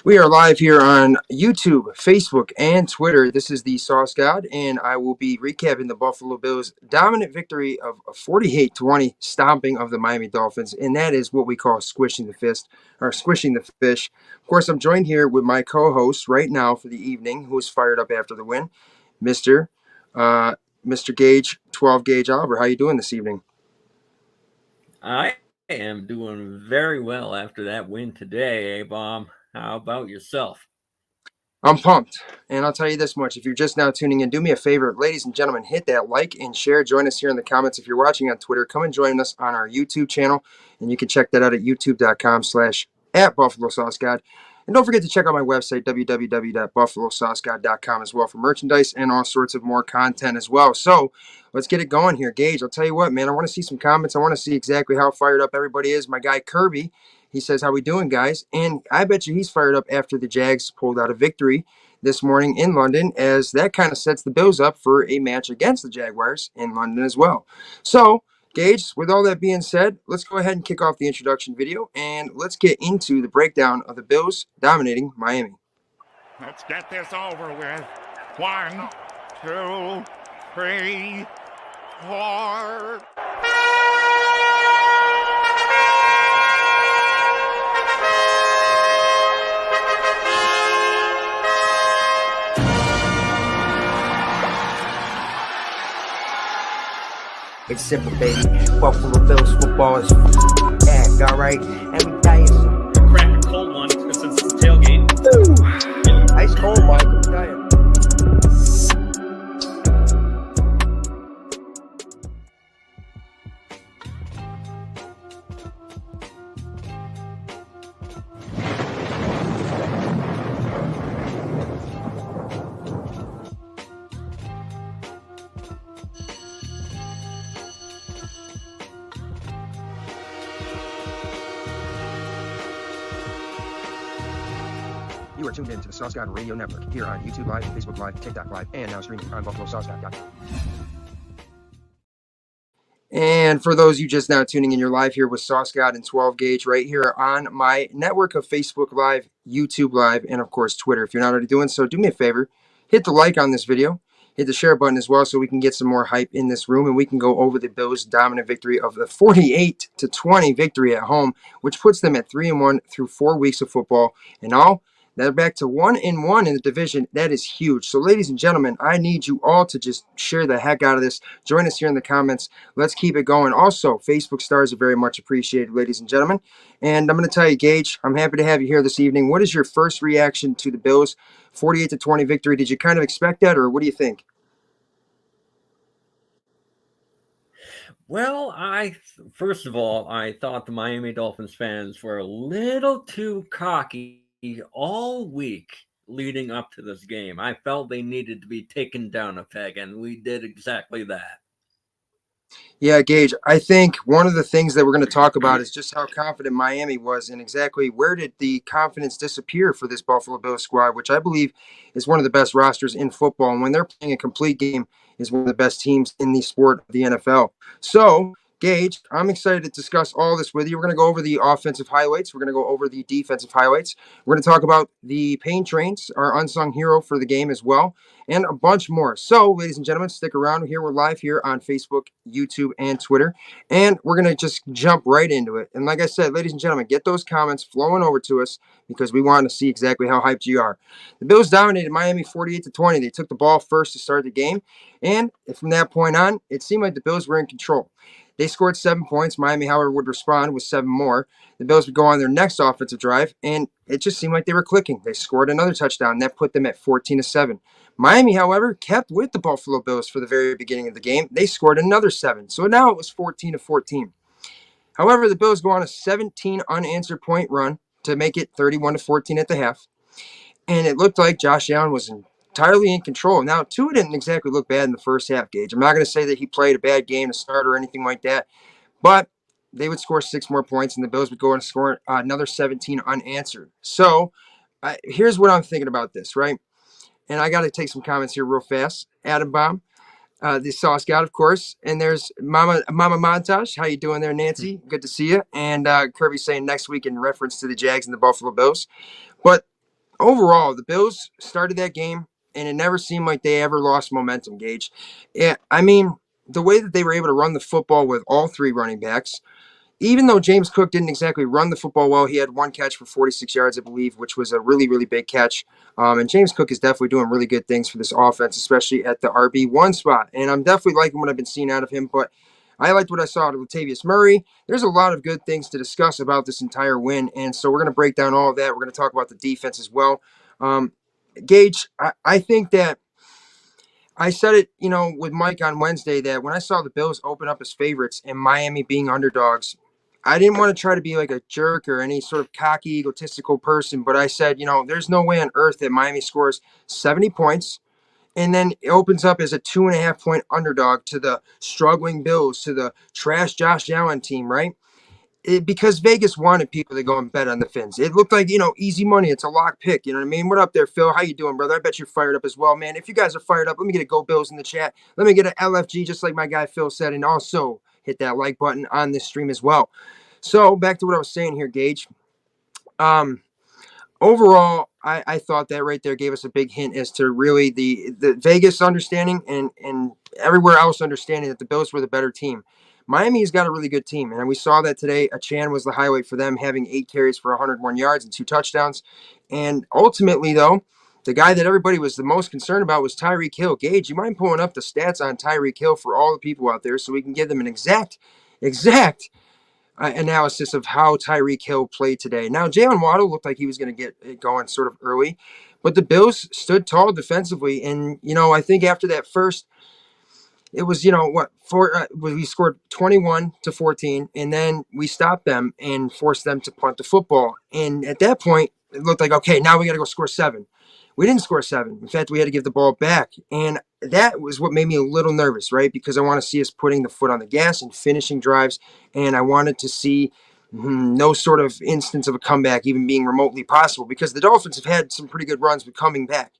We are live here on YouTube, Facebook, and Twitter. This is the Sauce God, and I will be recapping the Buffalo Bills' dominant victory of a 48-20 stomping of the Miami Dolphins, and that is what we call squishing the fist, or squishing the fish. Of course, I'm joined here with my co-host right now for the evening, who is fired up after the win, Mr. Uh, Mr. Gage, 12 Gage Oliver. How you doing this evening? I am doing very well after that win today, Bob. How about yourself? I'm pumped. And I'll tell you this much. If you're just now tuning in, do me a favor. Ladies and gentlemen, hit that like and share. Join us here in the comments. If you're watching on Twitter, come and join us on our YouTube channel. And you can check that out at youtube.com/@BuffaloSauceGod. And don't forget to check out my website, www.buffalosaucegod.com, as well, for merchandise and all sorts of more content as well. So let's get it going here. Gage, I'll tell you what, man. I want to see some comments. I want to see exactly how fired up everybody is. My guy Kirby, he says, "How we doing, guys?" And I bet you he's fired up after the Jags pulled out a victory this morning in London, as that kind of sets the Bills up for a match against the Jaguars in London as well. So, Gage, with all that being said, let's go ahead and kick off the introduction video, and let's get into the breakdown of the Bills dominating Miami. Let's get this over with. 1, 2, 3, 4. It's simple, baby. Buffalo Bills football is act, alright? And we dying some. Crack a cold one since it's the tailgate. Ooh. Ice cold, Mike. I'm dying. You are tuned in to the Sauce God Radio Network here on YouTube Live, Facebook Live, TikTok Live, and now streaming on BuffaloSauceGod.com. And for those you just now tuning in, you're live here with Sauce God and 12 Gauge right here on my network of Facebook Live, YouTube Live, and of course Twitter. If you're not already doing so, do me a favor, hit the like on this video, hit the share button as well, so we can get some more hype in this room and we can go over the Bills' dominant victory of the 48-20 victory at home, which puts them at 3-1 through 4 weeks of football. And all they're back to 1-1 in the division. That is huge. So, ladies and gentlemen, I need you all to just share the heck out of this. Join us here in the comments. Let's keep it going. Also, Facebook stars are very much appreciated, ladies and gentlemen. And I'm going to tell you, Gage, I'm happy to have you here this evening. What is your first reaction to the Bills' 48-20 victory? Did you kind of expect that, or what do you think? Well, first of all, I thought the Miami Dolphins fans were a little too cocky all week leading up to this game. I felt they needed to be taken down a peg, and we did exactly that. Yeah, Gage, I think one of the things that we're going to talk about is just how confident Miami was, and exactly where did the confidence disappear for this Buffalo Bills squad, which I believe is one of the best rosters in football. And when they're playing a complete game, is one of the best teams in the sport of the NFL. So, Gage, I'm excited to discuss all this with you. We're going to go over the offensive highlights. We're going to go over the defensive highlights. We're going to talk about the Pain Trains, our unsung hero for the game as well, and a bunch more. So, ladies and gentlemen, stick around here. We're live here on Facebook, YouTube, and Twitter, and we're going to just jump right into it. And like I said, ladies and gentlemen, get those comments flowing over to us because we want to see exactly how hyped you are. The Bills dominated Miami 48-20. They took the ball first to start the game, and from that point on, it seemed like the Bills were in control. They scored 7 points. Miami, however, would respond with 7 more. The Bills would go on their next offensive drive, and it just seemed like they were clicking. They scored another touchdown. That put them at 14-7. Miami, however, kept with the Buffalo Bills for the very beginning of the game. They scored another 7. So now it was 14-14. However, the Bills go on a 17 unanswered point run to make it 31-14 at the half. And it looked like Josh Allen was entirely in control. Now, Tua didn't exactly look bad in the first half, Gage. I'm not going to say that he played a bad game to start or anything like that, but they would score 6 more points, and the Bills would go and score another 17 unanswered. So here's what I'm thinking about this, right? And I got to take some comments here real fast. Adam Baum, the Sauce God, of course. And there's Mama Montage. How you doing there, Nancy? Good to see you. And Kirby saying next week in reference to the Jags and the Buffalo Bills. But overall, the Bills started that game, and it never seemed like they ever lost momentum, Gage. Yeah, I mean, the way that they were able to run the football with all three running backs, even though James Cook didn't exactly run the football well, he had one catch for 46 yards, I believe, which was a really, really big catch. And James Cook is definitely doing really good things for this offense, especially at the RB1 spot. And I'm definitely liking what I've been seeing out of him, but I liked what I saw out of Latavius Murray. There's a lot of good things to discuss about this entire win, and so we're going to break down all of that. We're going to talk about the defense as well. Um, Gage, I think that I said it, with Mike on Wednesday that when I saw the Bills open up as favorites and Miami being underdogs, I didn't want to try to be like a jerk or any sort of cocky, egotistical person, but I said, there's no way on earth that Miami scores 70 points and then it opens up as a 2.5 point underdog to the struggling Bills, to the trash Josh Allen team, right? Because Vegas wanted people to go and bet on the Fins. It looked like, easy money. It's a lock pick. You know what I mean? What up there, Phil? How you doing, brother? I bet you're fired up as well, man. If you guys are fired up, let me get a Go Bills in the chat. Let me get an LFG, just like my guy Phil said, and also hit that like button on this stream as well. So back to what I was saying here, Gage. Overall, I thought that right there gave us a big hint as to really the Vegas understanding and everywhere else understanding that the Bills were the better team. Miami's got a really good team, and we saw that today. Achan was the highlight for them, having 8 carries for 101 yards and 2 touchdowns. And ultimately, though, the guy that everybody was the most concerned about was Tyreek Hill. Gage, you mind pulling up the stats on Tyreek Hill for all the people out there so we can give them an exact analysis of how Tyreek Hill played today. Now, Jalen Waddle looked like he was going to get it going sort of early, but the Bills stood tall defensively. And, I think after that first, it was, we scored 21-14, and then we stopped them and forced them to punt the football. And at that point, it looked like, okay, now we got to go score 7. We didn't score 7. In fact, we had to give the ball back. And that was what made me a little nervous, right? Because I want to see us putting the foot on the gas and finishing drives. And I wanted to see no sort of instance of a comeback even being remotely possible, because the Dolphins have had some pretty good runs with coming back.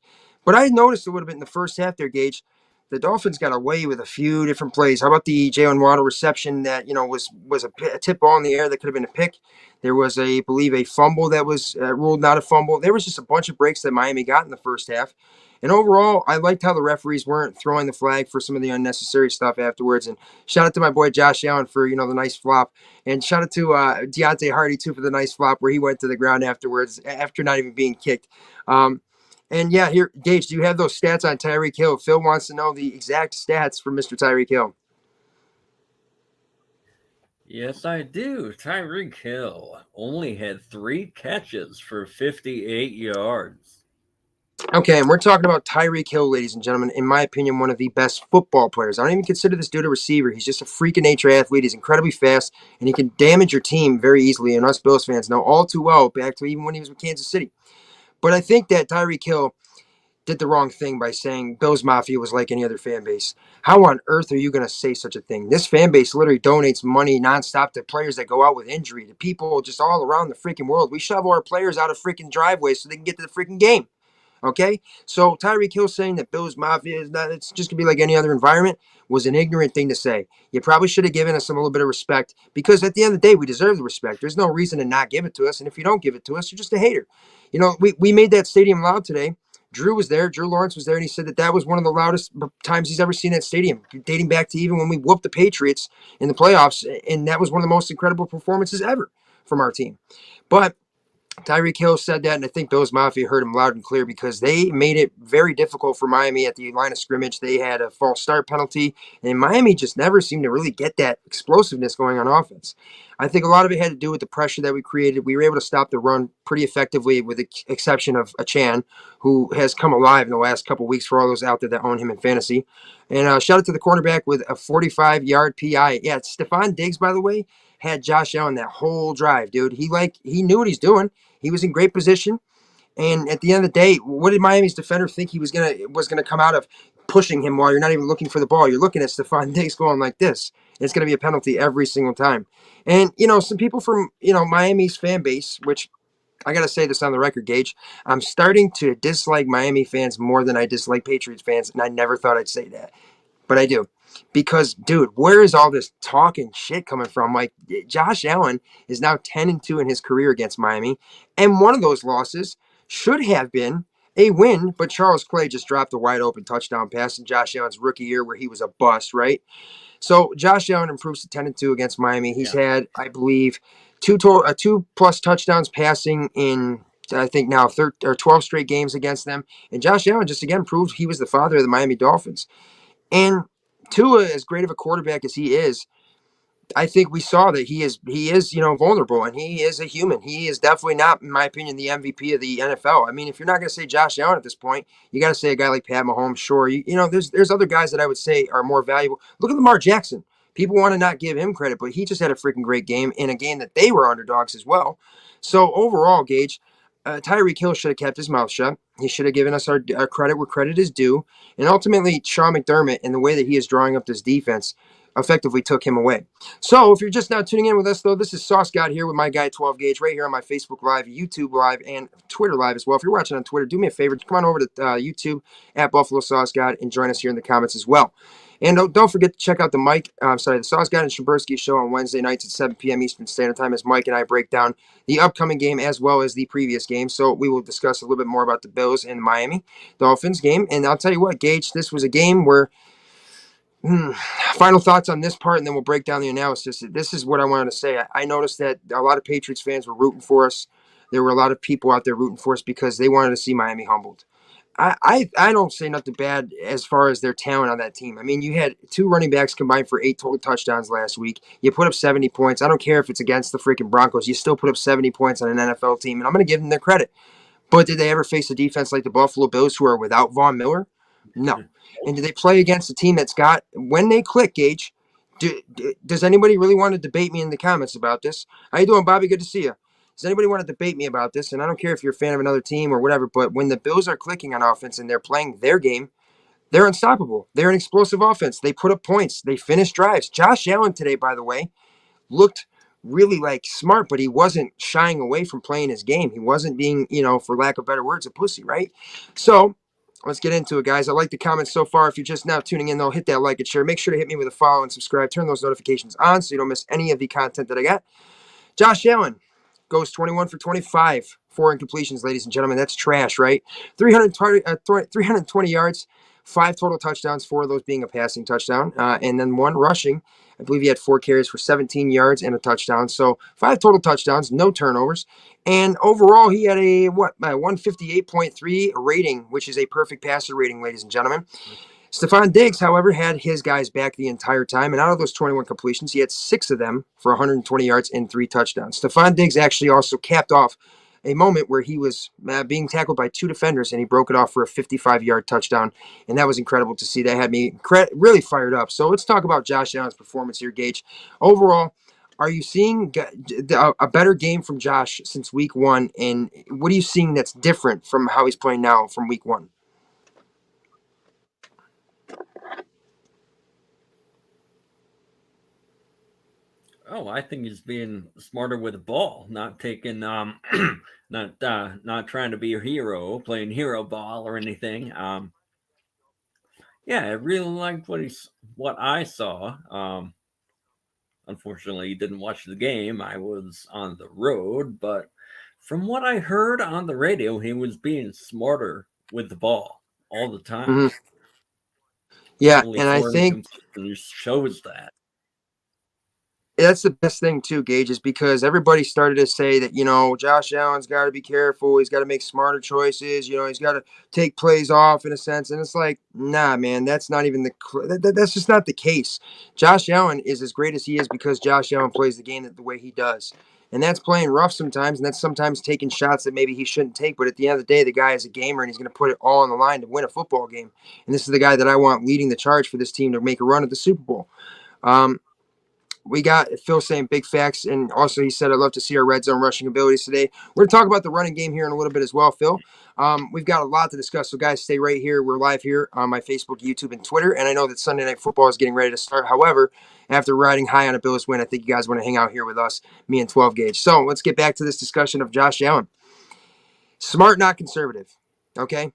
But I noticed a little bit in the first half there, Gage. The Dolphins got away with a few different plays. How about the Jalen Waddle reception that was a tip ball in the air that could have been a pick? There was, I believe, a fumble that was ruled not a fumble. There was just a bunch of breaks that Miami got in the first half. And overall, I liked how the referees weren't throwing the flag for some of the unnecessary stuff afterwards. And shout out to my boy Josh Allen for, the nice flop. And shout out to Deontay Hardy, too, for the nice flop where he went to the ground afterwards after not even being kicked. And yeah, here, Gage, do you have those stats on Tyreek Hill? Phil wants to know the exact stats for Mr. Tyreek Hill. Yes, I do. Tyreek Hill only had 3 catches for 58 yards. Okay, and we're talking about Tyreek Hill, ladies and gentlemen. In my opinion, one of the best football players. I don't even consider this dude a receiver. He's just a freak of nature athlete. He's incredibly fast, and he can damage your team very easily. And us Bills fans know all too well, back to even when he was with Kansas City. But I think that Tyreek Hill did the wrong thing by saying Bills Mafia was like any other fan base. How on earth are you going to say such a thing? This fan base literally donates money nonstop to players that go out with injury, to people just all around the freaking world. We shove our players out of freaking driveways so they can get to the freaking game. Okay? So Tyreek Hill saying that Bills Mafia is not, it's just going to be like any other environment was an ignorant thing to say. You probably should have given us a little bit of respect, because at the end of the day, we deserve the respect. There's no reason to not give it to us. And if you don't give it to us, you're just a hater. We made that stadium loud today. Drew was there. Drew Lawrence was there, and he said that was one of the loudest times he's ever seen that stadium, dating back to even when we whooped the Patriots in the playoffs, and that was one of the most incredible performances ever from our team. But Tyreek Hill said that, and I think Bills Mafia heard him loud and clear, because they made it very difficult for Miami at the line of scrimmage. They had a false start penalty, and Miami just never seemed to really get that explosiveness going on offense. I think a lot of it had to do with the pressure that we created. We were able to stop the run pretty effectively, with the exception of Achan, who has come alive in the last couple of weeks for all those out there that own him in fantasy. And shout out to the cornerback with a 45-yard PI. Yeah, Stefon Diggs, by the way, had Josh Allen that whole drive, dude. He knew what he's doing. He was in great position. And at the end of the day, what did Miami's defender think he was gonna come out of? Pushing him while you're not even looking for the ball. You're looking at Stefon Diggs going like this. It's going to be a penalty every single time. And, some people from, Miami's fan base, which I got to say this on the record, Gage, I'm starting to dislike Miami fans more than I dislike Patriots fans. And I never thought I'd say that, but I do. Because, dude, where is all this talking shit coming from? Like, Josh Allen is now 10-2 in his career against Miami. And one of those losses should have been a win, but Charles Clay just dropped a wide open touchdown pass in Josh Allen's rookie year where he was a bust, right? So Josh Allen improves to 10-2 against Miami. He's Yeah. had, I believe, two plus touchdowns passing in, I think now 12 straight games against them. And Josh Allen just again proved he was the father of the Miami Dolphins. And Tua, as great of a quarterback as he is, I think we saw that he is vulnerable, and he is a human. He is definitely not, in my opinion, the MVP of the NFL. I mean, if you're not going to say Josh Allen at this point, you got to say a guy like Pat Mahomes. Sure, there's other guys that I would say are more valuable. Look at Lamar Jackson. People want to not give him credit, but he just had a freaking great game in a game that they were underdogs as well. So overall, Gage, Tyreek Hill should have kept his mouth shut. He should have given us our credit where credit is due, and ultimately, Sean McDermott and the way that he is drawing up this defense effectively took him away. So if you're just now tuning in with us, though, this is Sauce God here with my guy 12 Gauge right here on my Facebook Live, YouTube Live, and Twitter Live as well. If you're watching on Twitter, do me a favor. Come on over to YouTube at Buffalo Sauce God and join us here in the comments as well. And don't forget to check out the Sauce God and Shambursky show on Wednesday nights at 7 p.m. Eastern Standard Time as Mike and I break down the upcoming game as well as the previous game. So we will discuss a little bit more about the Bills and the Miami Dolphins game. And I'll tell you what, Gage, this was a game where final thoughts on this part, and then we'll break down the analysis. This is what I wanted to say. I noticed that a lot of Patriots fans were rooting for us. There were a lot of people out there rooting for us because they wanted to see Miami humbled. I don't say nothing bad as far as their talent on that team. I mean, you had two running backs combined for 8 total touchdowns last week. You put up 70 points. I don't care if it's against the freaking Broncos. You still put up 70 points on an NFL team, and I'm going to give them their credit. But did they ever face a defense like the Buffalo Bills who are without Von Miller? No. And do they play against a team that's got, when they click, Gage, does anybody really want to debate me in the comments about this? How you doing, Bobby? Good to see you. Does anybody want to debate me about this? And I don't care if you're a fan of another team or whatever, but when the Bills are clicking on offense and they're playing their game, they're unstoppable. They're an explosive offense. They put up points. They finish drives. Josh Allen today, by the way, looked really smart, but he wasn't shying away from playing his game. He wasn't being, for lack of better words, a pussy, right? So let's get into it, guys. I like the comments so far. If you're just now tuning in, though, hit that like and share. Make sure to hit me with a follow and subscribe. Turn those notifications on so you don't miss any of the content that I got. Josh Allen goes 21 for 25, 4 incompletions, ladies and gentlemen. That's trash, right? 320 yards, 5 total touchdowns, 4 of those being a passing touchdown, and then 1 rushing. I believe he had 4 carries for 17 yards and a touchdown. So 5 total touchdowns, no turnovers. And overall, he had a 158.3 rating, which is a perfect passer rating, ladies and gentlemen. Stefon Diggs, however, had his guys back the entire time, and out of those 21 completions, he had 6 of them for 120 yards and 3 touchdowns. Stefon Diggs actually also capped off a moment where he was being tackled by 2 defenders, and he broke it off for a 55-yard touchdown, and that was incredible to see. That had me really fired up. So let's talk about Josh Allen's performance here, Gage. Overall, are you seeing a better game from Josh since week 1, and what are you seeing that's different from how he's playing now from week 1? Oh, I think he's being smarter with the ball, not taking not trying to be a hero, playing hero ball or anything. Yeah, I really liked what I saw. Unfortunately, didn't watch the game. I was on the road, but from what I heard on the radio, he was being smarter with the ball all the time. Mm-hmm. Yeah, Only and I 4 think incompletions shows that. that's the best thing too, Gage, is because everybody started to say that, Josh Allen's got to be careful. He's got to make smarter choices. He's got to take plays off in a sense. And it's like, nah, man, that's not even that's just not the case. Josh Allen is as great as he is because Josh Allen plays the game the way he does. And that's playing rough sometimes. And that's sometimes taking shots that maybe he shouldn't take. But at the end of the day, the guy is a gamer and he's going to put it all on the line to win a football game. And this is the guy that I want leading the charge for this team to make a run at the Super Bowl. We got Phil saying big facts, and also he said, I'd love to see our red zone rushing abilities today. We're going to talk about the running game here in a little bit as well, Phil. We've got a lot to discuss, so guys, stay right here. We're live here on my Facebook, YouTube, and Twitter, and I know that Sunday Night Football is getting ready to start. However, after riding high on a Bills win, I think you guys want to hang out here with us, me and 12 Gauge. So let's get back to this discussion of Josh Allen. Smart, not conservative, okay?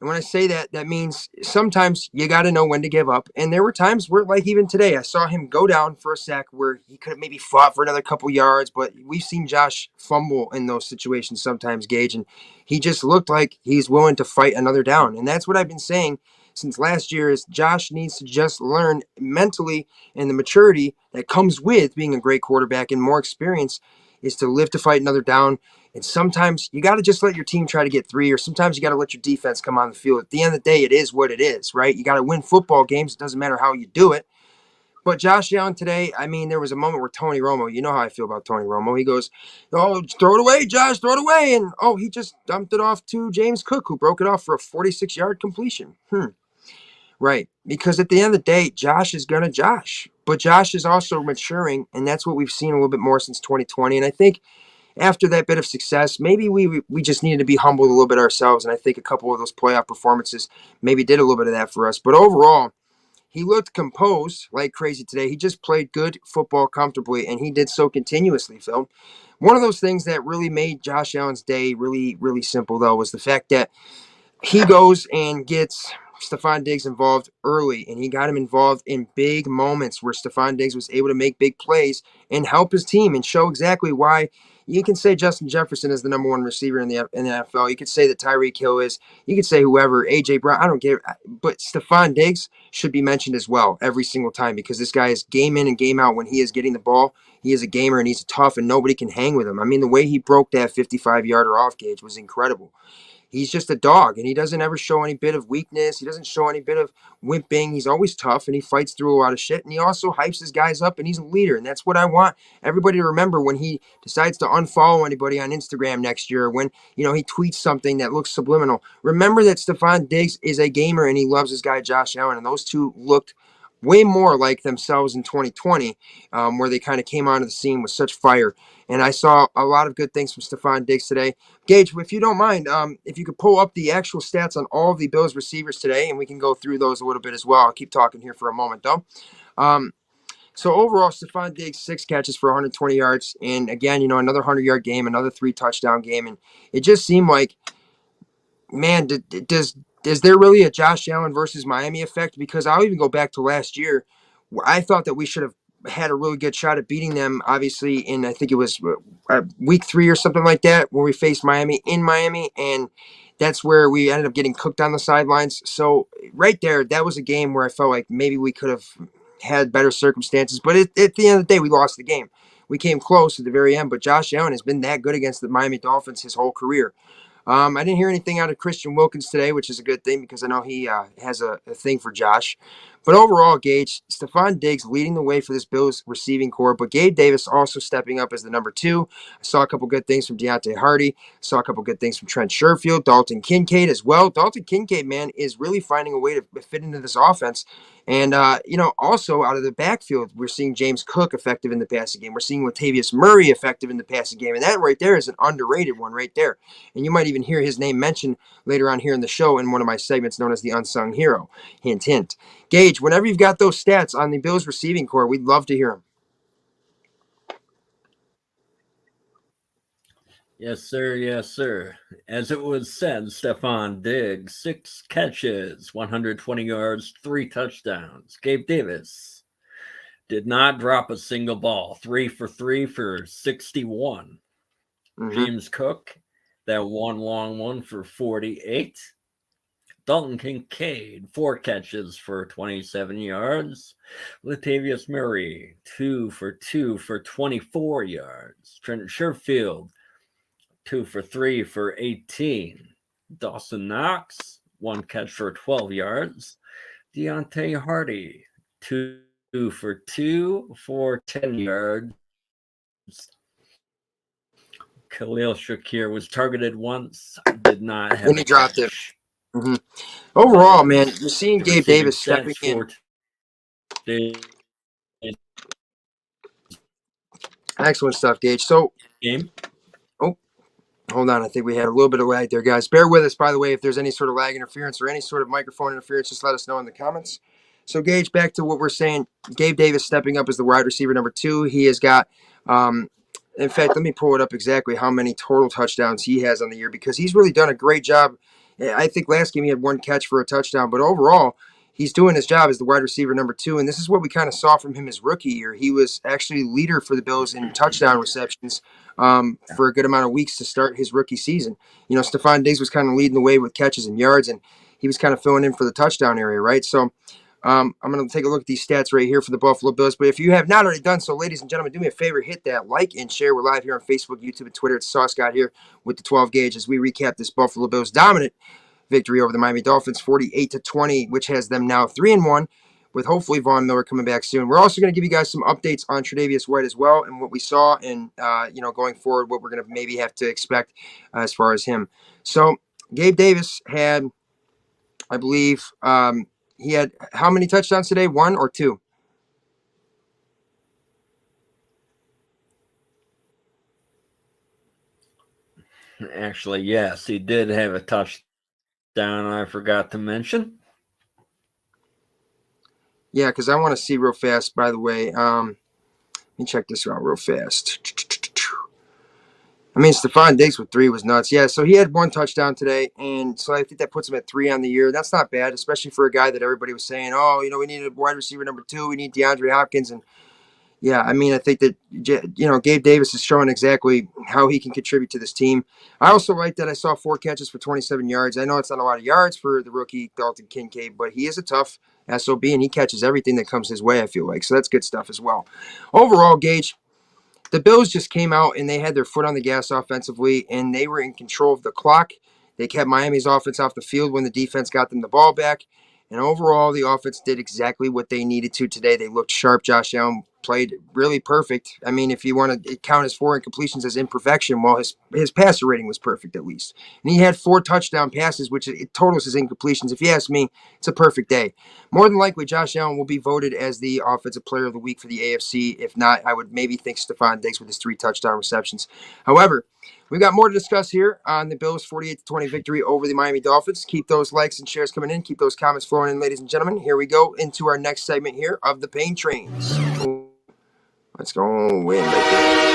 And when I say that, that means sometimes you got to know when to give up. And there were times where, like even today, I saw him go down for a sack where he could have maybe fought for another couple yards. But we've seen Josh fumble in those situations sometimes, Gage. And he just looked like he's willing to fight another down. And that's what I've been saying since last year is Josh needs to just learn mentally, and the maturity that comes with being a great quarterback and more experience is to live to fight another down. And sometimes you got to just let your team try to get three, or sometimes you got to let your defense come on the field. At the end of the day, it is what it is, right? You got to win football games. It doesn't matter how you do it. But Josh Allen today, I mean, there was a moment where Tony Romo, you know how I feel about Tony Romo. He goes, "Oh, throw it away, Josh, throw it away." And, oh, he just dumped it off to James Cook, who broke it off for a 46-yard completion. Right. Because at the end of the day, Josh is going to Josh. But Josh is also maturing, and that's what we've seen a little bit more since 2020. And I think after that bit of success, maybe we just needed to be humbled a little bit ourselves. And I think a couple of those playoff performances maybe did a little bit of that for us. But overall, he looked composed like crazy today. He just played good football comfortably, and he did so continuously, Phil. One of those things that really made Josh Allen's day really, really simple, though, was the fact that he goes and gets Stefon Diggs involved early, and he got him involved in big moments where Stefon Diggs was able to make big plays and help his team and show exactly why. You can say Justin Jefferson is the number one receiver in the NFL. You could say that Tyreek Hill is. You could say whoever, A.J. Brown. I don't care. But Stefon Diggs should be mentioned as well every single time because this guy is game in and game out when he is getting the ball. He is a gamer and he's tough and nobody can hang with him. I mean, the way he broke that 55-yarder off, Gage, was incredible. He's just a dog, and he doesn't ever show any bit of weakness. He doesn't show any bit of wimping. He's always tough, and he fights through a lot of shit, and he also hypes his guys up, and he's a leader, and that's what I want everybody to remember when he decides to unfollow anybody on Instagram next year, when, he tweets something that looks subliminal. Remember that Stefon Diggs is a gamer, and he loves his guy Josh Allen, and those two looked way more like themselves in 2020, where they kind of came onto the scene with such fire. And I saw a lot of good things from Stefon Diggs today. Gage, if you don't mind, if you could pull up the actual stats on all of the Bills receivers today, and we can go through those a little bit as well. I'll keep talking here for a moment, though. So overall, Stefon Diggs, 6 catches for 120 yards. And again, another 100-yard game, another 3-touchdown game. And it just seemed like, man, is there really a Josh Allen versus Miami effect? Because I'll even go back to last year, where I thought that we should have had a really good shot at beating them, obviously, in I think it was week 3 or something like that, where we faced Miami in Miami, and that's where we ended up getting cooked on the sidelines. So right there, that was a game where I felt like maybe we could have had better circumstances, but at the end of the day, we lost the game. We came close at the very end, but Josh Allen has been that good against the Miami Dolphins his whole career. I didn't hear anything out of Christian Wilkins today, which is a good thing because I know he has a thing for Josh. But overall, Gage, Stefon Diggs leading the way for this Bills receiving core, but Gabe Davis also stepping up as the number 2. I saw a couple good things from Deontay Hardy. Saw a couple good things from Trent Sherfield, Dalton Kincaid as well. Dalton Kincaid, man, is really finding a way to fit into this offense. And, also out of the backfield, we're seeing James Cook effective in the passing game. We're seeing Latavius Murray effective in the passing game. And that right there is an underrated one right there. And you might even hear his name mentioned later on here in the show in one of my segments known as the Unsung Hero. Hint, hint. Gage, whenever you've got those stats on the Bills receiving core, we'd love to hear them. Yes, sir. Yes, sir. As it was said, Stefon Diggs, 6 catches, 120 yards, 3 touchdowns. Gabe Davis did not drop a single ball, 3 for 3 for 61. James Cook, that one long one for 48. Dalton Kincaid, 4 catches for 27 yards. Latavius Murray, 2 for 2 for 24 yards. Trent Sherfield, 2 for 3 for 18. Dawson Knox, 1 catch for 12 yards. Deontay Hardy, 2 for 2 for 10 yards. Khalil Shakir was targeted once, did not have And he dropped it. Overall, man, you're seeing Gabe Davis stepping in. Excellent stuff, Gage. So, game. Oh, hold on. I think we had a little bit of lag there, guys. Bear with us, by the way. If there's any sort of lag interference or any sort of microphone interference, just let us know in the comments. So, Gage, back to what we're saying. Gabe Davis stepping up as the wide receiver number 2. He has got, in fact, let me pull it up exactly how many total touchdowns he has on the year because he's really done a great job I think last game he had one catch for a touchdown, but overall, he's doing his job as the wide receiver number 2. And this is what we kind of saw from him his rookie year. He was actually leader for the Bills in touchdown receptions for a good amount of weeks to start his rookie season. Stefon Diggs was kind of leading the way with catches and yards, and he was kind of filling in for the touchdown area, right? So I'm going to take a look at these stats right here for the Buffalo Bills. But if you have not already done so, ladies and gentlemen, do me a favor, hit that like and share. We're live here on Facebook, YouTube, and Twitter. It's Sauce God here with the 12 gauge as we recap this Buffalo Bills dominant victory over the Miami Dolphins, 48-20, which has them now 3-1, with hopefully Von Miller coming back soon. We're also going to give you guys some updates on Tre'Davious White as well, and what we saw, and going forward, what we're going to maybe have to expect as far as him. So Gabe Davis had, I believe, he had how many touchdowns today? 1 or 2? Actually, yes, he did have a touchdown I forgot to mention. Yeah, because I want to see real fast, by the way. Let me check this out real fast. I mean, Stefon Diggs with 3 was nuts. Yeah, so he had 1 touchdown today, and so I think that puts him at 3 on the year. That's not bad, especially for a guy that everybody was saying, oh, we need a wide receiver number 2. We need DeAndre Hopkins. And, yeah, I mean, I think that, Gabe Davis is showing exactly how he can contribute to this team. I also like that I saw 4 catches for 27 yards. I know it's not a lot of yards for the rookie Dalton Kincaid, but he is a tough SOB, and he catches everything that comes his way, I feel like. So that's good stuff as well. Overall, Gage, the Bills just came out and they had their foot on the gas offensively, and they were in control of the clock. They kept Miami's offense off the field when the defense got them the ball back. And overall, the offense did exactly what they needed to today. They looked sharp. Josh Allen played really perfect. I mean, if you want to count his 4 incompletions as imperfection, well, his passer rating was perfect at least. And he had 4 touchdown passes, which it totals his incompletions. If you ask me, it's a perfect day. More than likely, Josh Allen will be voted as the Offensive Player of the Week for the AFC. If not, I would maybe think Stefon Diggs with his 3 touchdown receptions. However, we've got more to discuss here on the Bills' 48-20 victory over the Miami Dolphins. Keep those likes and shares coming in. Keep those comments flowing in, ladies and gentlemen. Here we go into our next segment here of the Pain Trains. Let's go win right there.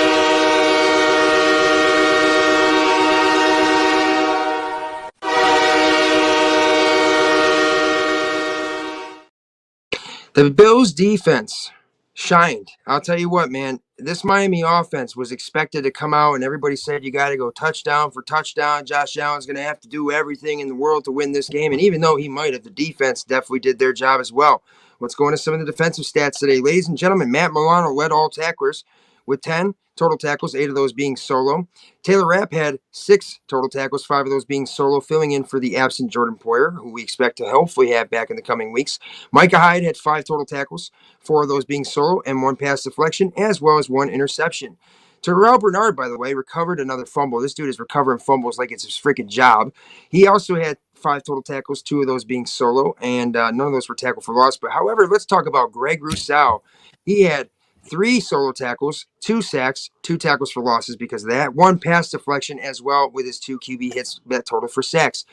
The Bills' defense shined. I'll tell you what, man. This Miami offense was expected to come out, and everybody said you got to go touchdown for touchdown. Josh Allen's going to have to do everything in the world to win this game. And even though he might have, the defense definitely did their job as well. Let's go into some of the defensive stats today. Ladies and gentlemen, Matt Milano led all tacklers with 10 total tackles, 8 of those being solo. Taylor Rapp had 6 total tackles, 5 of those being solo, filling in for the absent Jordan Poyer, who we expect to hopefully have back in the coming weeks. Micah Hyde had 5 total tackles, 4 of those being solo, and 1 pass deflection, as well as 1 interception. Terrell Bernard, by the way, recovered another fumble. This dude is recovering fumbles like it's his freaking job. He also had 5 total tackles, 2 of those being solo, and none of those were tackle for loss. But however, let's talk about Greg Rousseau. He had 3 solo tackles, 2 sacks, 2 tackles for losses because of that, 1 pass deflection as well with his 2 QB hits that total for sacks.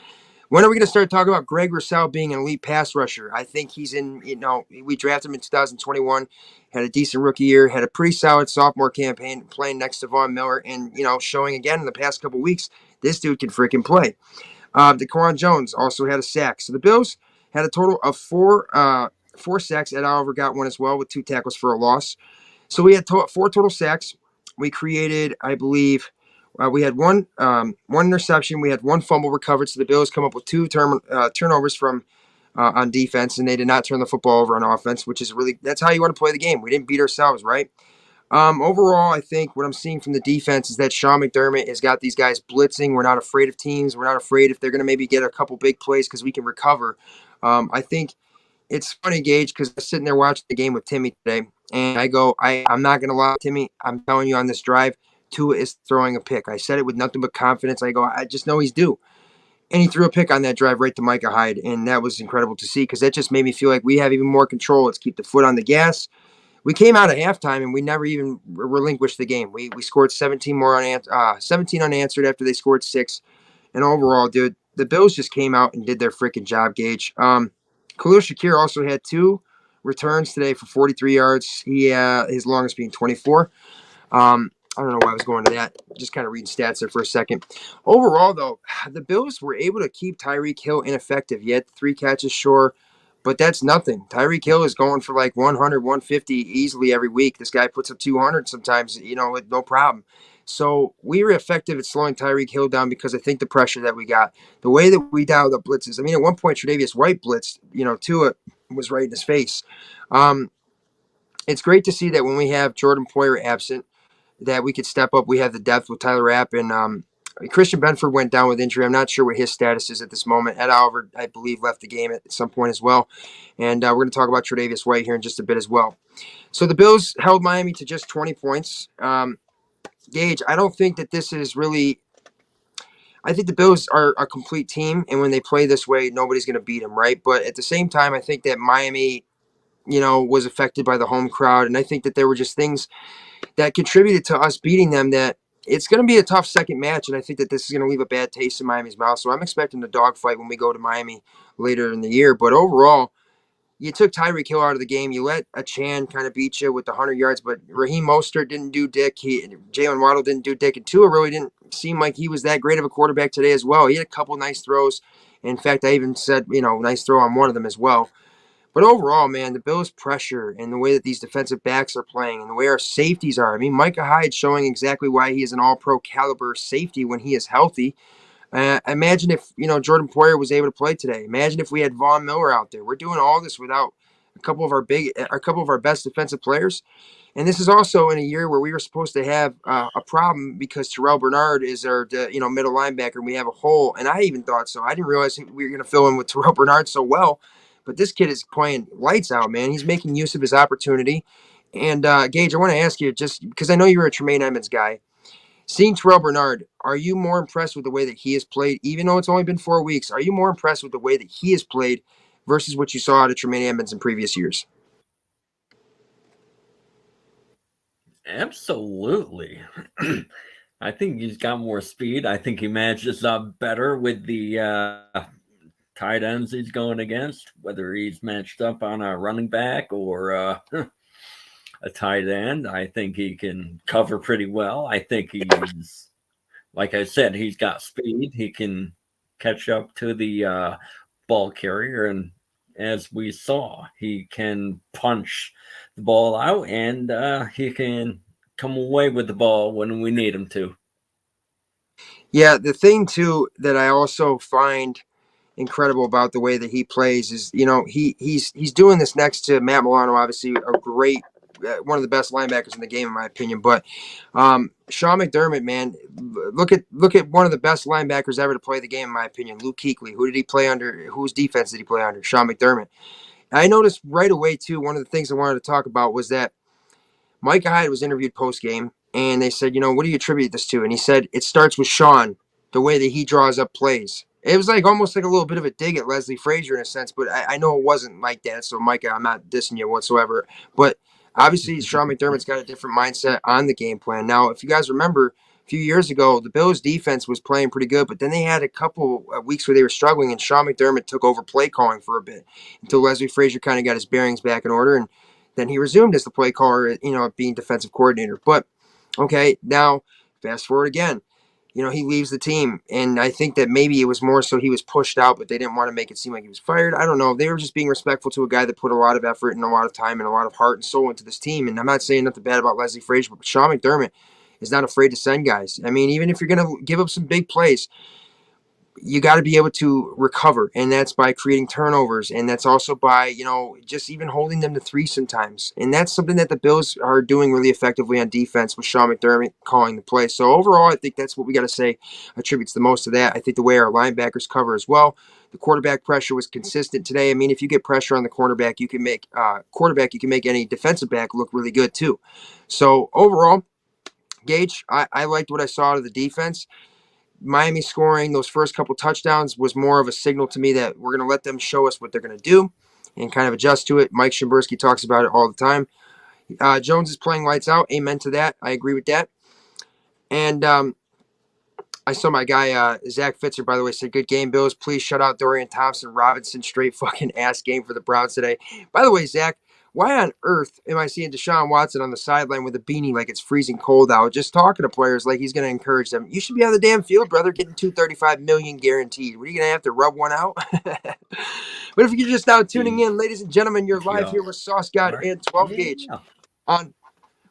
When are we going to start talking about Greg Rousseau being an elite pass rusher? I think he's in, we drafted him in 2021, had a decent rookie year, had a pretty solid sophomore campaign playing next to Von Miller, and, showing again in the past couple weeks, this dude can freaking play. DeQuan Jones also had a sack. So the Bills had a total of 4 sacks. Ed Oliver got 1 as well with 2 tackles for a loss. So we had 4 total sacks. We created, I believe, we had one interception. We had 1 fumble recovered. So the Bills come up with 2 turnovers from on defense, and they did not turn the football over on offense, which is that's how you want to play the game. We didn't beat ourselves, right? Overall, I think what I'm seeing from the defense is that Sean McDermott has got these guys blitzing. We're not afraid of teams. We're not afraid if they're going to maybe get a couple big plays because we can recover. I think it's funny, Gage, because I was sitting there watching the game with Timmy today, and I go, I'm not going to lie, Timmy. I'm telling you on this drive, Tua is throwing a pick. I said it with nothing but confidence. I go, I just know he's due. And he threw a pick on that drive right to Micah Hyde, and that was incredible to see because that just made me feel like we have even more control. Let's keep the foot on the gas. We came out at halftime, and we never even relinquished the game. We scored 17 unanswered after they scored 6. And overall, dude, the Bills just came out and did their freaking job, Gage. Khalil Shakir also had 2 returns today for 43 yards. His longest being 24. I don't know why I was going to that. Just kind of reading stats there for a second. Overall, though, the Bills were able to keep Tyreek Hill ineffective. He had 3 catches, sure, but that's nothing. Tyreek Hill is going for like 100, 150 easily every week. This guy puts up 200 sometimes, with no problem. So we were effective at slowing Tyreek Hill down because I think the pressure that we got, the way that we dialed up blitzes. I mean, at one point, Tre'Davious White blitzed, Tua was right in his face. It's great to see that when we have Jordan Poyer absent, that we could step up. We have the depth with Tyler Rapp and Christian Benford went down with injury. I'm not sure what his status is at this moment. Ed Oliver, I believe, left the game at some point as well. And we're going to talk about Tre'Davious White here in just a bit as well. So the Bills held Miami to just 20 points. Gage, I don't think that this is really – I think the Bills are a complete team, and when they play this way, nobody's going to beat them, right? But at the same time, I think that Miami, was affected by the home crowd, and I think that there were just things – that contributed to us beating them, that it's going to be a tough second match, and I think that this is going to leave a bad taste in Miami's mouth. So I'm expecting a dogfight when we go to Miami later in the year. But overall, you took Tyreek Hill out of the game. You let a Chan kind of beat you with the 100 yards, but Raheem Mostert didn't do dick. Jalen Waddle didn't do dick, and Tua really didn't seem like he was that great of a quarterback today as well. He had a couple nice throws. In fact, I even said, nice throw on one of them as well. But overall, man, the Bills' pressure and the way that these defensive backs are playing and the way our safeties are. I mean, Micah Hyde showing exactly why he is an all-pro caliber safety when he is healthy. Imagine if, Jordan Poyer was able to play today. Imagine if we had Von Miller out there. We're doing all this without a couple of our best defensive players. And this is also in a year where we were supposed to have a problem because Terrell Bernard is our middle linebacker, and we have a hole. And I even thought so. I didn't realize we were going to fill in with Terrell Bernard so well. But this kid is playing lights out, man. He's making use of his opportunity. And Gage, I want to ask you, just because I know you're a Tremaine Edmonds guy, seeing Terrell Bernard, are you more impressed with the way that he has played, even though it's only been 4 weeks? Are you more impressed with the way that he has played versus what you saw out of Tremaine Edmonds in previous years? Absolutely. I think he's got more speed. I think he matches up better with the tight ends he's going against, whether he's matched up on a running back or a tight end. I think he can cover pretty well. I think he's, like I said, he's got speed. He can catch up to the ball carrier, and as we saw, he can punch the ball out, and he can come away with the ball when we need him to. Yeah, the thing too that I also find incredible about the way that he plays is, he's doing this next to Matt Milano, obviously a great, one of the best linebackers in the game, in my opinion. But Sean McDermott, man, look at one of the best linebackers ever to play the game, in my opinion, Luke Kuechly. Who did he play under? Whose defense did he play under? Sean McDermott. And I noticed right away too, one of the things I wanted to talk about was that Micah Hyde was interviewed post-game, and they said, what do you attribute this to? And he said, it starts with Sean, the way that he draws up plays. It was almost like a little bit of a dig at Leslie Frazier in a sense, but I know it wasn't like that. So, Micah, I'm not dissing you whatsoever. But obviously, Sean McDermott's got a different mindset on the game plan. Now, if you guys remember, a few years ago, the Bills' defense was playing pretty good, but then they had a couple of weeks where they were struggling, and Sean McDermott took over play calling for a bit until Leslie Frazier kind of got his bearings back in order, and then he resumed as the play caller, being defensive coordinator. But, okay, now fast forward again. He leaves the team, and I think that maybe it was more so he was pushed out, but they didn't want to make it seem like he was fired. I don't know. They were just being respectful to a guy that put a lot of effort and a lot of time and a lot of heart and soul into this team. And I'm not saying nothing bad about Leslie Frazier, but Sean McDermott is not afraid to send guys. I mean, even if you're going to give up some big plays, you got to be able to recover, and that's by creating turnovers, and that's also by, just even holding them to 3 sometimes. And that's something that the Bills are doing really effectively on defense with Sean McDermott calling the play. So overall, I think that's what we got to say attributes the most to that. I think the way our linebackers cover as well. The quarterback pressure was consistent today. I mean, if you get pressure on the cornerback, you can make any defensive back look really good too. So overall, Gage, I liked what I saw out of the defense. Miami scoring those first couple touchdowns was more of a signal to me that we're going to let them show us what they're going to do and kind of adjust to it. Mike Shimbursky talks about it all the time. Jones is playing lights out. Amen to that. I agree with that. And I saw my guy, Zach Fitzer, by the way, said, good game, Bills. Please shut out Dorian Thompson-Robinson. Straight fucking ass game for the Browns today. By the way, Zach, why on earth am I seeing Deshaun Watson on the sideline with a beanie like it's freezing cold out, just talking to players like he's going to encourage them? You should be on the damn field, brother, getting $235 million guaranteed. What, are you going to have to rub one out? But if you're just now tuning in, ladies and gentlemen, you're live here with Sauce God and 12 Gauge.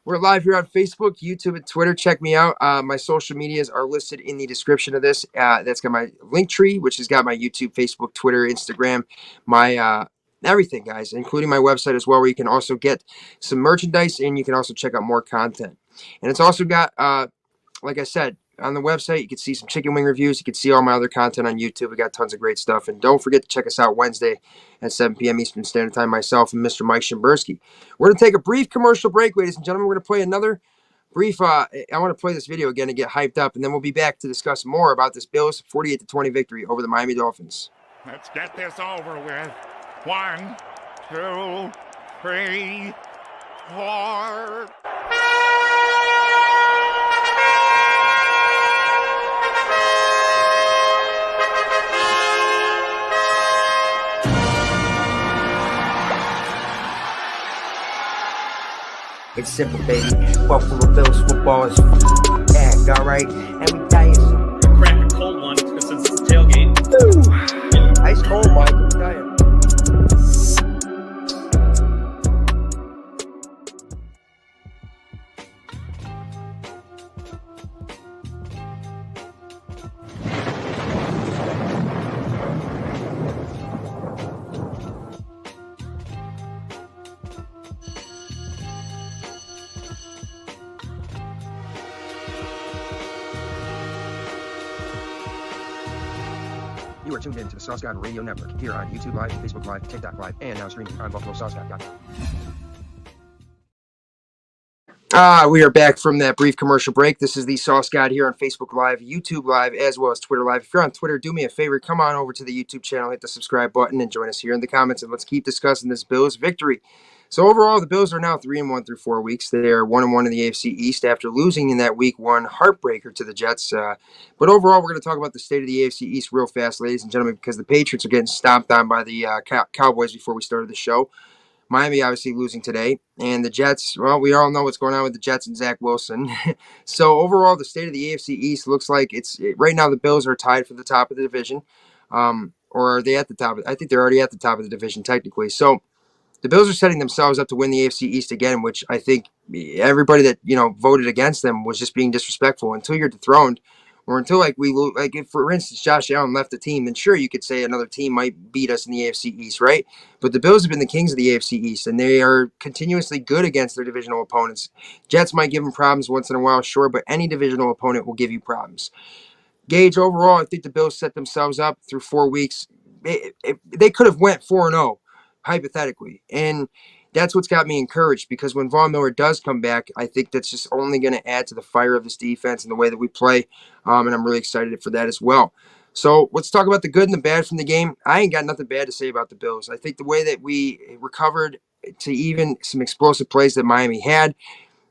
We're live here on Facebook, YouTube, and Twitter. Check me out. My social medias are listed in the description of this. That's got my link tree, which has got my YouTube, Facebook, Twitter, Instagram, my everything, guys, including my website as well, where you can also get some merchandise and you can also check out more content. And it's also got, like I said, on the website, you can see some chicken wing reviews. You can see all my other content on YouTube. We got tons of great stuff. And don't forget to check us out Wednesday at 7 p.m. Eastern Standard Time, myself and Mr. Mike Shimbersky. We're going to take a brief commercial break, ladies and gentlemen. We're going to play another brief. I want to play this video again to get hyped up, and then we'll be back to discuss more about this Bills 48-20 victory over the Miami Dolphins. Let's get this over with. 1, 2, 3, 4. It's simple, baby. Buffalo Bills football is back, all right? And we dying. Crack a cold one because it's tailgate. Ooh. Ice cold, Mike. I'm dying. You are tuned in to the Sauce God Radio Network here on YouTube Live, Facebook Live, TikTok Live, and now streaming on BuffaloSauceGod.com. We are back from that brief commercial break. This is the Sauce God here on Facebook Live, YouTube Live, as well as Twitter Live. If you're on Twitter, do me a favor, come on over to the YouTube channel, hit the subscribe button, and join us here in the comments, and let's keep discussing this Bills victory. So overall, the Bills are now 3-1 through 4 weeks. They are 1-1 in the AFC East after losing in that Week 1 heartbreaker to the Jets. But overall, we're going to talk about the state of the AFC East real fast, ladies and gentlemen, because the Patriots are getting stomped on by the Cowboys before we started the show. Miami obviously losing today. And the Jets, well, we all know what's going on with the Jets and Zach Wilson. So overall, the state of the AFC East looks like right now the Bills are tied for the top of the division. Or are they at the top? I think they're already at the top of the division technically. So the Bills are setting themselves up to win the AFC East again, which I think everybody that voted against them was just being disrespectful. Until you're dethroned, or until if for instance Josh Allen left the team, then sure you could say another team might beat us in the AFC East, right? But the Bills have been the kings of the AFC East, and they are continuously good against their divisional opponents. Jets might give them problems once in a while, sure, but any divisional opponent will give you problems. Gage, overall, I think the Bills set themselves up through 4 weeks. They could have went 4-0, hypothetically. And that's what's got me encouraged, because when Von Miller does come back, I think that's just only going to add to the fire of this defense and the way that we play. And I'm really excited for that as well. So let's talk about the good and the bad from the game. I ain't got nothing bad to say about the Bills. I think the way that we recovered to even some explosive plays that Miami had,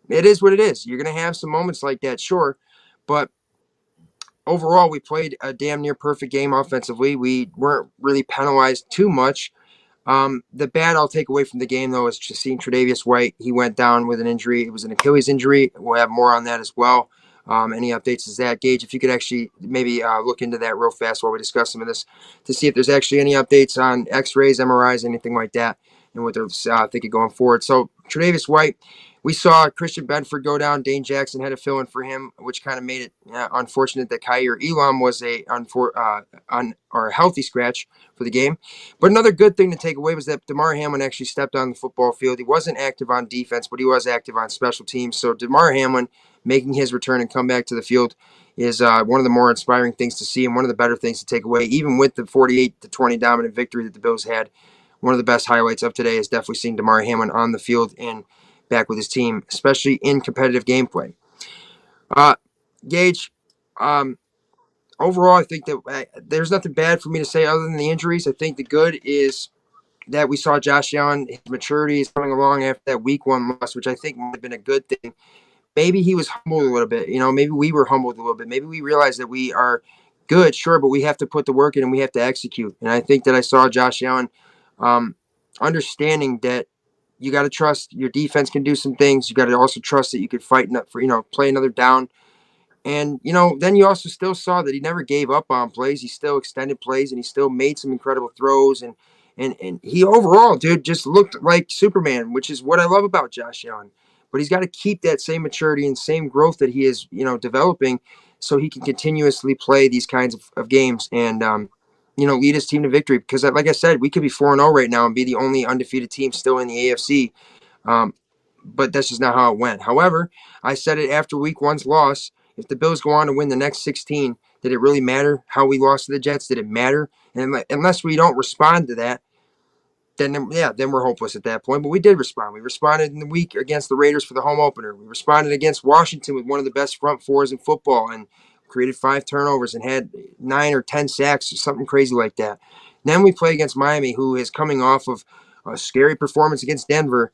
it is what it is. You're going to have some moments like that, sure. But overall, we played a damn near perfect game offensively. We weren't really penalized too much. The bad I'll take away from the game, though, is just seeing Tre'Davious White. He went down with an injury. It was an Achilles injury. We'll have more on that as well. Any updates is that. Gage, if you could actually maybe look into that real fast while we discuss some of this to see if there's actually any updates on x-rays, MRIs, anything like that, and what they're thinking going forward. So Tre'Davious White, we saw Christian Benford go down. Dane Jackson had to fill in for him, which kind of made it unfortunate that Kaiir Elam was a healthy scratch for the game. But another good thing to take away was that Damar Hamlin actually stepped on the football field. He wasn't active on defense, but he was active on special teams. So Damar Hamlin making his return and come back to the field is one of the more inspiring things to see and one of the better things to take away. Even with the 48-20 dominant victory that the Bills had, one of the best highlights of today is definitely seeing Damar Hamlin on the field and back with his team, especially in competitive gameplay. Gage, overall, I think that there's nothing bad for me to say other than the injuries. I think the good is that we saw Josh Allen, his maturity is coming along after that Week 1 loss, which I think might have been a good thing. Maybe he was humbled a little bit. Maybe we were humbled a little bit. Maybe we realized that we are good, sure, but we have to put the work in and we have to execute. And I think that I saw Josh Allen understanding that you got to trust your defense can do some things. You got to also trust that you could fight for, play another down. And, then you also still saw that he never gave up on plays. He still extended plays and he still made some incredible throws. And he overall, dude, just looked like Superman, which is what I love about Josh Allen. But he's got to keep that same maturity and same growth that he is, developing so he can continuously play these kinds of games and, lead his team to victory. Because, like I said, we could be 4-0 right now and be the only undefeated team still in the AFC. But that's just not how it went. However, I said it after week one's loss. If the Bills go on to win the next 16, did it really matter how we lost to the Jets? Did it matter? And unless we don't respond to that, then we're hopeless at that point. But we did respond. We responded in the week against the Raiders for the home opener. We responded against Washington with one of the best front fours in football and created 5 turnovers and had 9 or 10 sacks or something crazy like that. And then we play against Miami, who is coming off of a scary performance against Denver,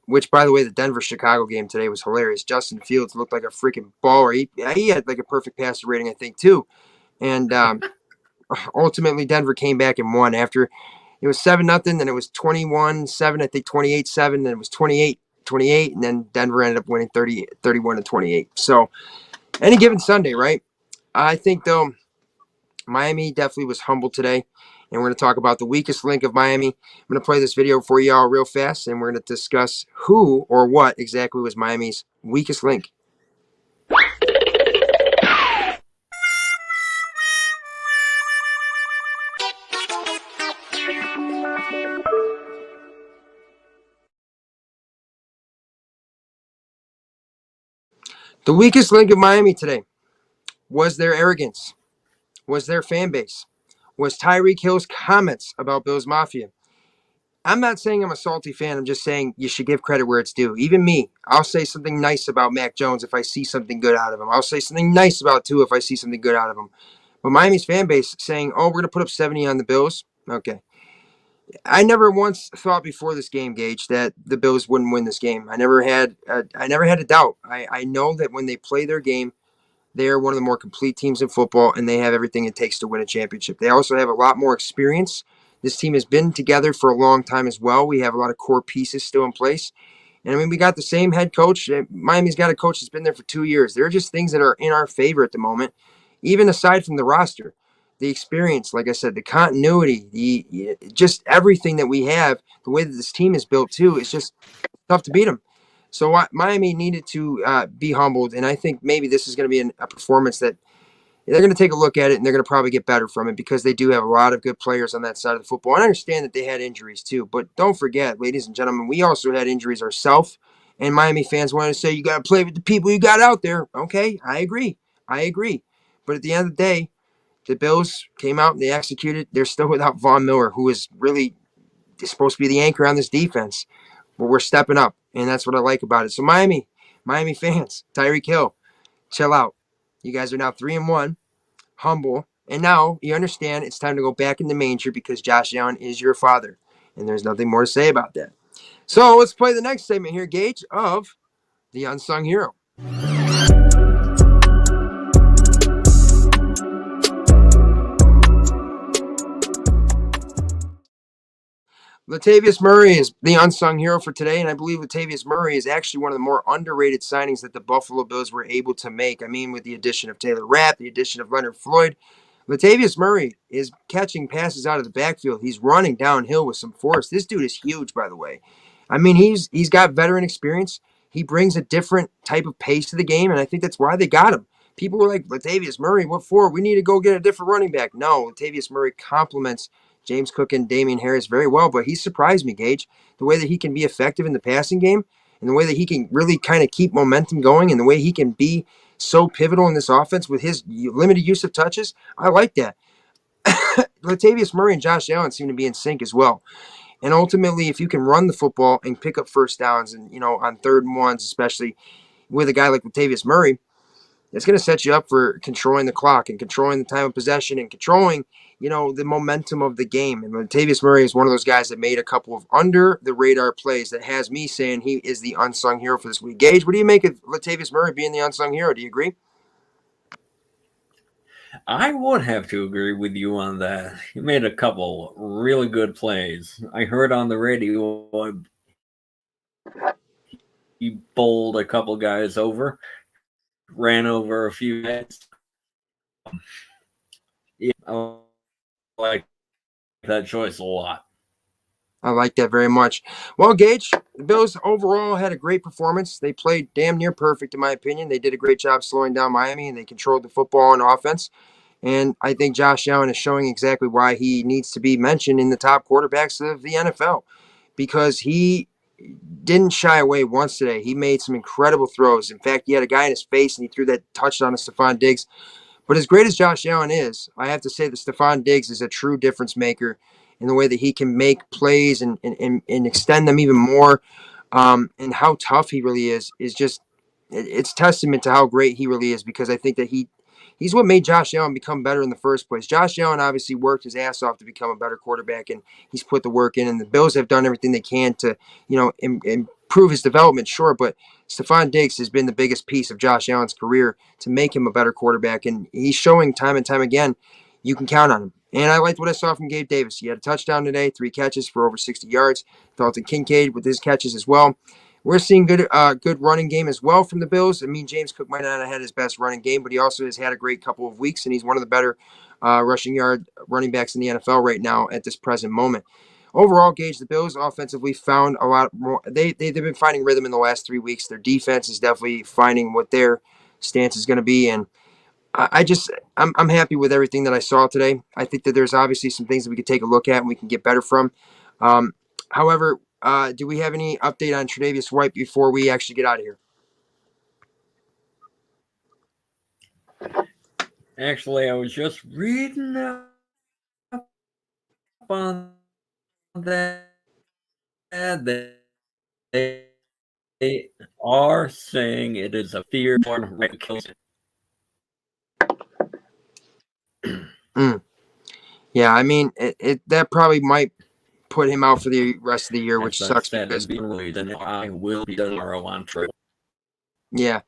which, by the way, the Denver-Chicago game today was hilarious. Justin Fields looked like a freaking baller. He had like a perfect passer rating, I think, too. And ultimately, Denver came back and won after it was 7-0, then it was 21-7, I think 28-7, then it was 28-28, and then Denver ended up winning 31-28. So any given Sunday, right? I think, though, Miami definitely was humbled today. And we're going to talk about the weakest link of Miami. I'm going to play this video for y'all real fast, and we're going to discuss who or what exactly was Miami's weakest link. The weakest link of Miami today was their arrogance, was their fan base, was Tyreek Hill's comments about Bills Mafia. I'm not saying I'm a salty fan. I'm just saying you should give credit where it's due. Even me, I'll say something nice about Mac Jones if I see something good out of him. I'll say something nice about Tua if I see something good out of him. But Miami's fan base saying, oh, we're going to put up 70 on the Bills. Okay. I never once thought before this game, Gage, that the Bills wouldn't win this game. I never had a doubt. I know that when they play their game, they are one of the more complete teams in football, and they have everything it takes to win a championship. They also have a lot more experience. This team has been together for a long time as well. We have a lot of core pieces still in place. And I mean, we got the same head coach. Miami's got a coach that's been there for 2 years. There are just things that are in our favor at the moment, even aside from the roster. The experience, like I said, the continuity, just everything that we have, the way that this team is built too, it's just tough to beat them. So Miami needed to be humbled, and I think maybe this is going to be a performance that they're going to take a look at it, and they're going to probably get better from it because they do have a lot of good players on that side of the football. And I understand that they had injuries too, but don't forget, ladies and gentlemen, we also had injuries ourselves, and Miami fans wanted to say you got to play with the people you got out there. Okay, I agree. But at the end of the day, the Bills came out and they executed. They're still without Von Miller, who is really supposed to be the anchor on this defense. But we're stepping up, and that's what I like about it. So Miami fans, Tyreek Hill, chill out. You guys are now 3-1, humble, and now you understand it's time to go back in the manger because Josh Allen is your father, and there's nothing more to say about that. So let's play the next segment here, Gage, of the Unsung Hero. Latavius Murray is the unsung hero for today, and I believe Latavius Murray is actually one of the more underrated signings that the Buffalo Bills were able to make. I mean, with the addition of Taylor Rapp, the addition of Leonard Floyd, Latavius Murray is catching passes out of the backfield. He's running downhill with some force. This dude is huge, by the way. I mean, he's got veteran experience. He brings a different type of pace to the game, and I think that's why they got him. People were like, Latavius Murray, what for? We need to go get a different running back. No, Latavius Murray complements James Cook and Damian Harris very well, but he surprised me, Gage. The way that he can be effective in the passing game and the way that he can really kind of keep momentum going and the way he can be so pivotal in this offense with his limited use of touches, I like that. Latavius Murray and Josh Allen seem to be in sync as well. And ultimately, if you can run the football and pick up first downs and, on 3rd and 1s, especially with a guy like Latavius Murray, it's going to set you up for controlling the clock and controlling the time of possession and controlling, the momentum of the game. And Latavius Murray is one of those guys that made a couple of under-the-radar plays that has me saying he is the unsung hero for this week. Gage, what do you make of Latavius Murray being the unsung hero? Do you agree? I would have to agree with you on that. He made a couple really good plays. I heard on the radio He bowled a couple guys over, ran over a few guys. Yeah, I like that choice a lot. I like that very much. Well, Gage, the Bills overall had a great performance. They played damn near perfect, in my opinion. They did a great job slowing down Miami, and they controlled the football on offense. And I think Josh Allen is showing exactly why he needs to be mentioned in the top quarterbacks of the NFL, because he didn't shy away once today. He made some incredible throws. In fact, he had a guy in his face, and he threw that touchdown to Stefon Diggs. But as great as Josh Allen is, I have to say that Stefon Diggs is a true difference maker in the way that he can make plays and extend them even more. And how tough he really is just it's testament to how great he really is, because I think that he's what made Josh Allen become better in the first place. Josh Allen obviously worked his ass off to become a better quarterback, and he's put the work in. And the Bills have done everything they can to improve his development, sure, but Stefon Diggs has been the biggest piece of Josh Allen's career to make him a better quarterback, and he's showing time and time again you can count on him. And I liked what I saw from Gabe Davis. He had a touchdown today, 3 catches for over 60 yards. Dalton Kincaid with his catches as well. We're seeing good running game as well from the Bills. I mean, James Cook might not have had his best running game, but he also has had a great couple of weeks, and he's one of the better rushing yard running backs in the NFL right now at this present moment. Overall, Gage, the Bills offensively found a lot more. They've been finding rhythm in the last 3 weeks. Their defense is definitely finding what their stance is going to be, and I'm happy with everything that I saw today. I think that there's obviously some things that we could take a look at and we can get better from. However, do we have any update on Tre'Davious White before we actually get out of here? Actually, I was just reading up on that. They are saying it is a fear for right kills it. Yeah, I mean, that probably might put him out for the rest of the year, which sucks because then I will be tomorrow on true. Yeah.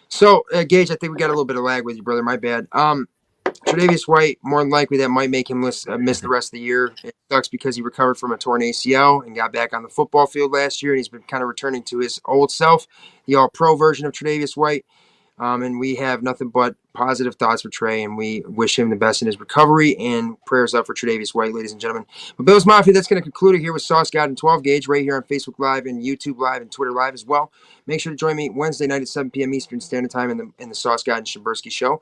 So, Gage, I think we got a little bit of lag with you, brother. My bad. Tre'Davious White, more than likely, that might make him miss the rest of the year. It sucks because he recovered from a torn ACL and got back on the football field last year, and he's been kind of returning to his old self, the all-pro version of Tre'Davious White. And we have nothing but positive thoughts for Trey, and we wish him the best in his recovery, and prayers up for Tre'Davious White, ladies and gentlemen. But Bills Mafia, that's going to conclude it here with Sauce God and 12 Gauge right here on Facebook Live and YouTube Live and Twitter Live as well. Make sure to join me Wednesday night at 7 p.m. Eastern Standard Time in the Sauce God and Shabursky Show.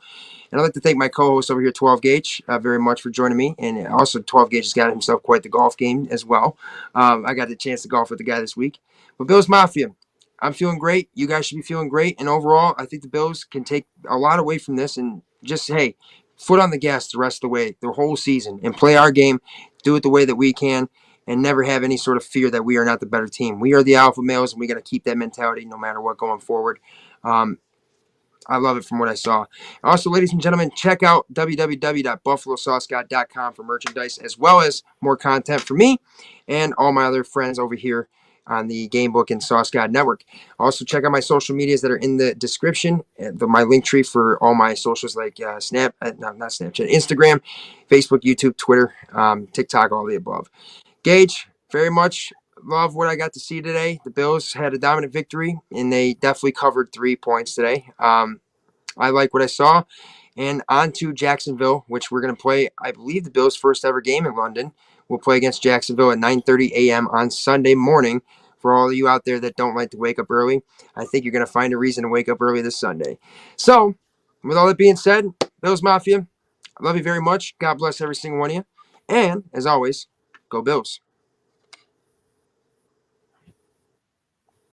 And I'd like to thank my co-host over here, 12 Gauge, very much for joining me. And also, 12 Gauge has got himself quite the golf game as well. I got the chance to golf with the guy this week. But Bills Mafia, I'm feeling great. You guys should be feeling great. And overall, I think the Bills can take a lot away from this and just, hey, foot on the gas the rest of the way, the whole season, and play our game, do it the way that we can, and never have any sort of fear that we are not the better team. We are the alpha males, and we got to keep that mentality no matter what going forward. I love it from what I saw. Also, ladies and gentlemen, check out www.buffalosaucegod.com for merchandise, as well as more content for me and all my other friends over here on the Gamebook and Sauce God Network. Also, check out my social medias that are in the description. My link tree for all my socials like not Snapchat, Instagram, Facebook, YouTube, Twitter, TikTok, all the above. Gage, very much love what I got to see today. The Bills had a dominant victory, and they definitely covered 3 points today. I like what I saw. And on to Jacksonville, which we're going to play, I believe, the Bills' first ever game in London. We'll play against Jacksonville at 9:30 a.m. on Sunday morning. For all of you out there that don't like to wake up early, I think you're going to find a reason to wake up early this Sunday. So, with all that being said, Bills Mafia, I love you very much. God bless every single one of you. And, as always, go Bills.